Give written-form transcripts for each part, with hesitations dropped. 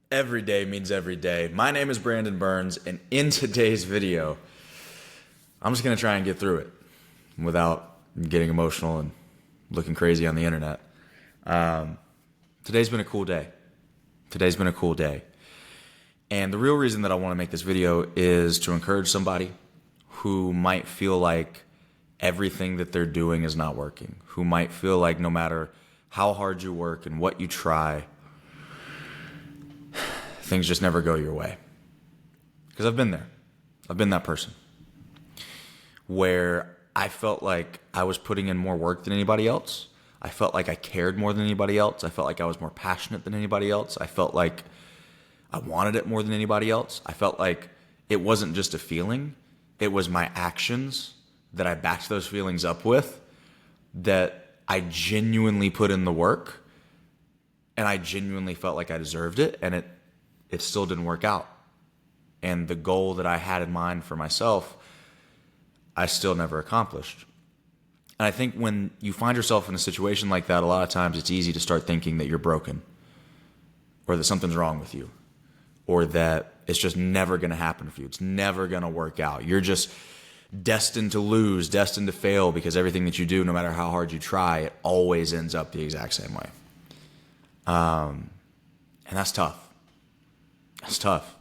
Every day means every day. My name is Brandon Burns, and in today's video, I'm just going to try and get through it without getting emotional and looking crazy on the internet. Today's been a cool day. Today's been a cool day. And the real reason that I want to make this video is to encourage somebody who might feel like everything that they're doing is not working, who might feel like no matter how hard you work and what you try, things just never go your way. Because I've been there. I've been that person where I felt like I was putting in more work than anybody else. I felt like I cared more than anybody else. I felt like I was more passionate than anybody else. I felt like I wanted it more than anybody else. I felt like it wasn't just a feeling. It was my actions that I backed those feelings up with, that I genuinely put in the work, and I genuinely felt like I deserved it, and it still didn't work out. And the goal that I had in mind for myself, I still never accomplished. And I think when you find yourself in a situation like that, a lot of times it's easy to start thinking that you're broken, or that something's wrong with you, or that it's just never going to happen for you. It's never going to work out. You're just destined to lose, destined to fail, because everything that you do, no matter how hard you try, it always ends up the exact same way. And that's tough. That's tough.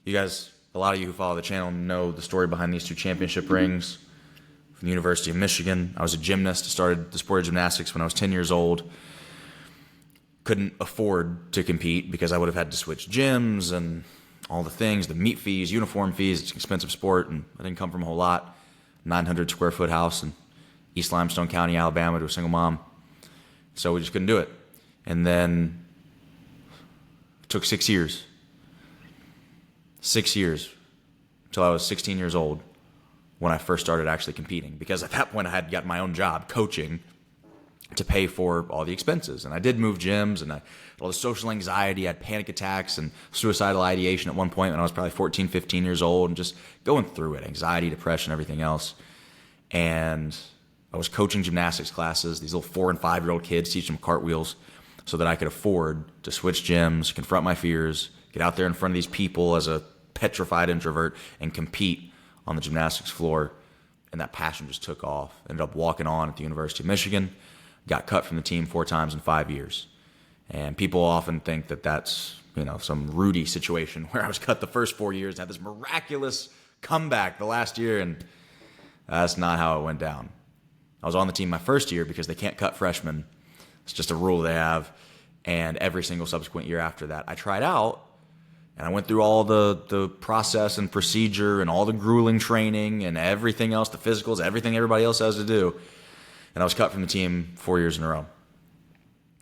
You guys, a lot of you who follow the channel know the story behind these two championship rings from the University of Michigan. I was a gymnast. I started the sport of gymnastics when I was 10 years old. Couldn't afford to compete because I would have had to switch gyms and all the things, the meet fees, uniform fees. It's an expensive sport, and I didn't come from a whole lot. 900 square foot house in East Limestone County, Alabama, to a single mom. So we just couldn't do it. And then it took 6 years. 6 years until I was 16 years old when I first started actually competing. Because at that point I had gotten my own job coaching to pay for all the expenses. And I did move gyms, and I had all the social anxiety. I had panic attacks and suicidal ideation at one point when I was probably 14, 15 years old, and just going through it, anxiety, depression, everything else. And I was coaching gymnastics classes, these little 4 and 5-year-old kids, teaching them cartwheels so that I could afford to switch gyms, confront my fears, get out there in front of these people as a petrified introvert and compete on the gymnastics floor. And that passion just took off. Ended up walking on at the University of Michigan. Got cut from the team 4 times in 5 years. And people often think that that's, some Rudy situation where I was cut the first 4 years and had this miraculous comeback the last year, and that's not how it went down. I was on the team my first year because they can't cut freshmen. It's just a rule they have. And every single subsequent year after that, I tried out, and I went through all the process and procedure and all the grueling training and everything else, the physicals, everything everybody else has to do. And I was cut from the team 4 years in a row.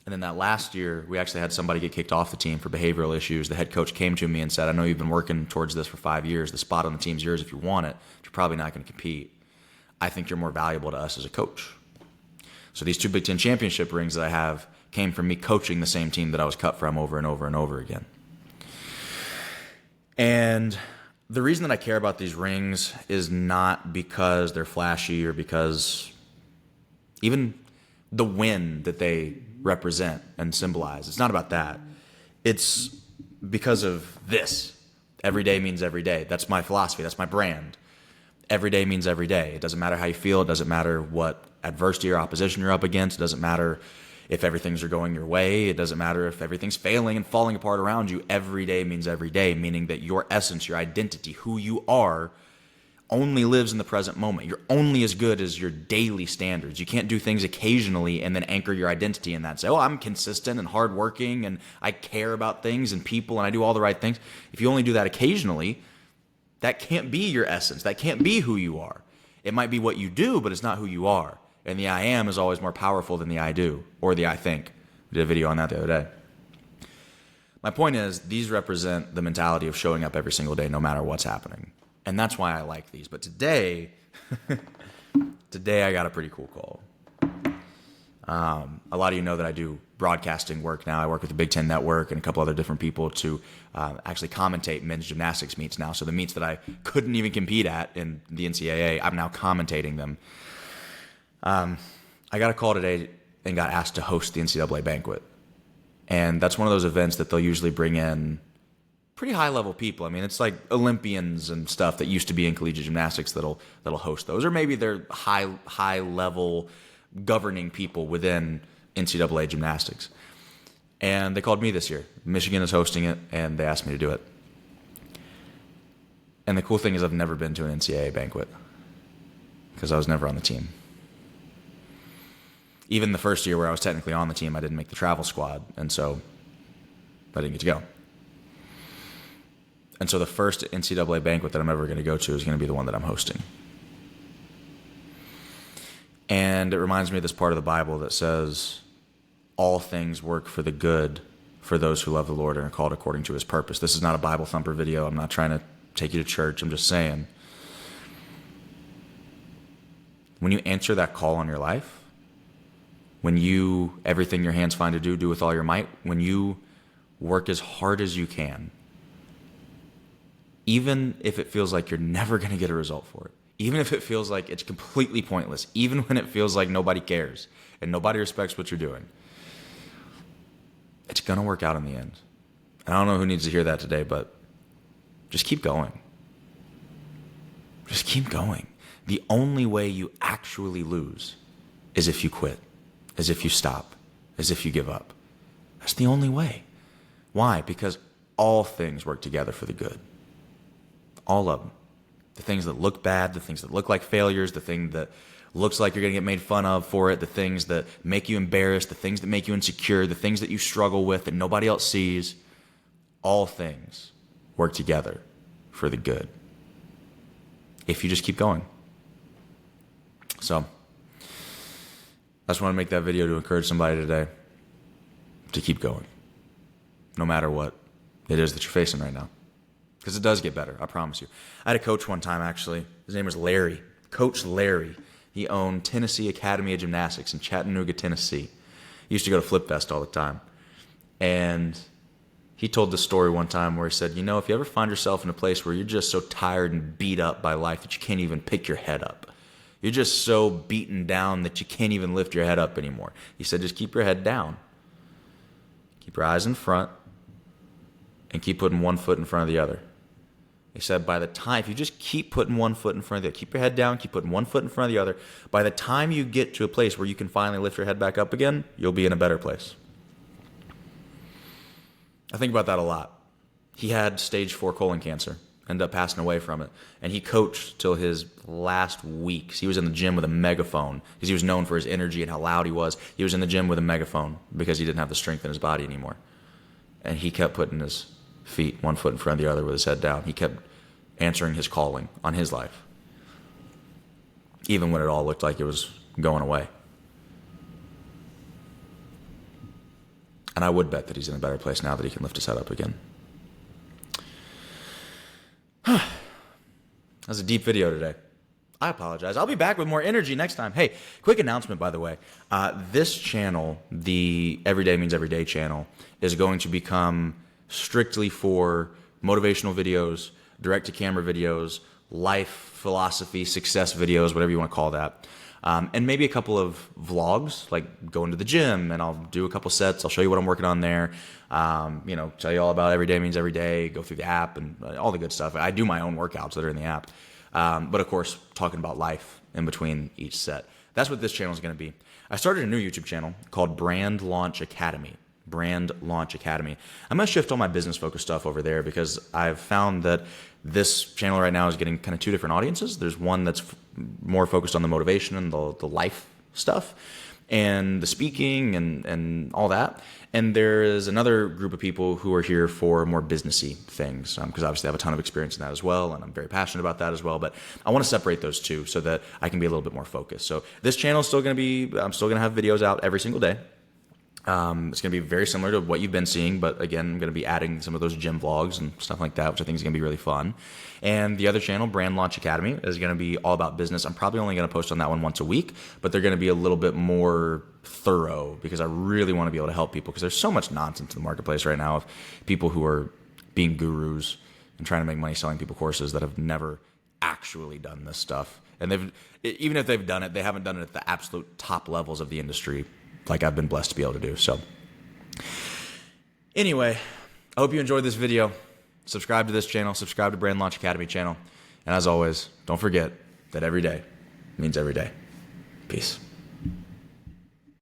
And then that last year, we actually had somebody get kicked off the team for behavioral issues. The head coach came to me and said, I know you've been working towards this for 5 years. The spot on the team's yours if you want it. But you're probably not going to compete. I think you're more valuable to us as a coach. So these 2 Big Ten championship rings that I have came from me coaching the same team that I was cut from over and over and over again. And the reason that I care about these rings is not because they're flashy or because even the win that they represent and symbolize. It's not about that. It's because of this. Every day means every day. That's my philosophy. That's my brand. Every day means every day. It doesn't matter how you feel. It doesn't matter what adversity or opposition you're up against. It doesn't matter if everything's going your way. It doesn't matter if everything's failing and falling apart around you. Every day means every day, meaning that your essence, your identity, who you are, only lives in the present moment. You're only as good as your daily standards. You can't do things occasionally and then anchor your identity in that. Say, oh, I'm consistent and hardworking and I care about things and people and I do all the right things. If you only do that occasionally, that can't be your essence. That can't be who you are. It might be what you do, but it's not who you are. And the I am is always more powerful than the I do or the I think. We did a video on that the other day. My point is, these represent the mentality of showing up every single day no matter what's happening. And that's why I like these. But today I got a pretty cool call. A lot of you know that I do broadcasting work now. I work with the Big Ten Network and a couple other different people to actually commentate men's gymnastics meets now. So the meets that I couldn't even compete at in the NCAA, I'm now commentating them. I got a call today and got asked to host the NCAA banquet. And that's one of those events that they'll usually bring in pretty high level people. I mean, it's like Olympians and stuff that used to be in collegiate gymnastics that'll host those, or maybe they're high level governing people within NCAA gymnastics. And they called me this year. Michigan is hosting it, and they asked me to do it. And the cool thing is I've never been to an NCAA banquet because I was never on the team. Even the first year where I was technically on the team, I didn't make the travel squad, and so I didn't get to go. And so the first NCAA banquet that I'm ever going to go to is going to be the one that I'm hosting. And it reminds me of this part of the Bible that says, all things work for the good for those who love the Lord and are called according to his purpose. This is not a Bible thumper video. I'm not trying to take you to church. I'm just saying, when you answer that call on your life, when you, everything your hands find to do with all your might, when you work as hard as you can, even if it feels like you're never going to get a result for it, even if it feels like it's completely pointless, even when it feels like nobody cares and nobody respects what you're doing, it's going to work out in the end. And I don't know who needs to hear that today, but just keep going. Just keep going. The only way you actually lose is if you quit, is if you stop, is if you give up. That's the only way. Why? Because all things work together for the good. All of them. The things that look bad, the things that look like failures, the thing that looks like you're going to get made fun of for it, the things that make you embarrassed, the things that make you insecure, the things that you struggle with that nobody else sees, all things work together for the good if you just keep going. So I just want to make that video to encourage somebody today to keep going, no matter what it is that you're facing right now. Because it does get better, I promise you. I had a coach one time, actually. His name was Larry. Coach Larry. He owned Tennessee Academy of Gymnastics in Chattanooga, Tennessee. He used to go to Flip Fest all the time. And he told this story one time where he said, you know, if you ever find yourself in a place where you're just so tired and beat up by life that you can't even pick your head up, you're just so beaten down that you can't even lift your head up anymore. He said, just keep your head down. Keep your eyes in front and keep putting one foot in front of the other. He said, by the time, if you just keep putting one foot in front of the other, keep your head down, keep putting one foot in front of the other, by the time you get to a place where you can finally lift your head back up again, you'll be in a better place. I think about that a lot. He had stage 4 colon cancer, ended up passing away from it, and he coached till his last weeks. He was in the gym with a megaphone because he was known for his energy and how loud he was. He was in the gym with a megaphone because he didn't have the strength in his body anymore. And he kept putting his feet one foot in front of the other with his head down. He kept answering his calling on his life, even when it all looked like it was going away. And I would bet that he's in a better place now that he can lift his head up again. That was a deep video today. I apologize. I'll be back with more energy next time. Hey, quick announcement, by the way. This channel, the Everyday Means Everyday channel, is going to become strictly for motivational videos, direct-to-camera videos, life, philosophy, success videos, whatever you want to call that. And maybe a couple of vlogs, like going to the gym, and I'll do a couple sets. I'll show you what I'm working on there. Tell you all about Every Day Means Every Day, go through the app, and all the good stuff. I do my own workouts that are in the app. But, of course, talking about life in between each set. That's what this channel is going to be. I started a new YouTube channel called Brand Launch Academy. Brand Launch Academy. I'm going to shift all my business-focused stuff over there because I've found that this channel right now is getting kind of two different audiences. There's one that's more focused on the motivation and the life stuff and the speaking and all that. And there is another group of people who are here for more businessy things because obviously I have a ton of experience in that as well, and I'm very passionate about that as well. But I want to separate those two so that I can be a little bit more focused. So this channel is still going to be, I'm still going to have videos out every single day. It's going to be very similar to what you've been seeing, but again, I'm going to be adding some of those gym vlogs and stuff like that, which I think is going to be really fun. And the other channel, Brand Launch Academy, is going to be all about business. I'm probably only going to post on that one once a week, but they're going to be a little bit more thorough because I really want to be able to help people because there's so much nonsense in the marketplace right now of people who are being gurus and trying to make money selling people courses that have never actually done this stuff. And even if they've done it, they haven't done it at the absolute top levels of the industry like I've been blessed to be able to do. So Anyway, I hope you enjoyed this video. Subscribe to this channel. Subscribe to Brand Launch Academy channel. And as always, don't forget that every day means every day. Peace.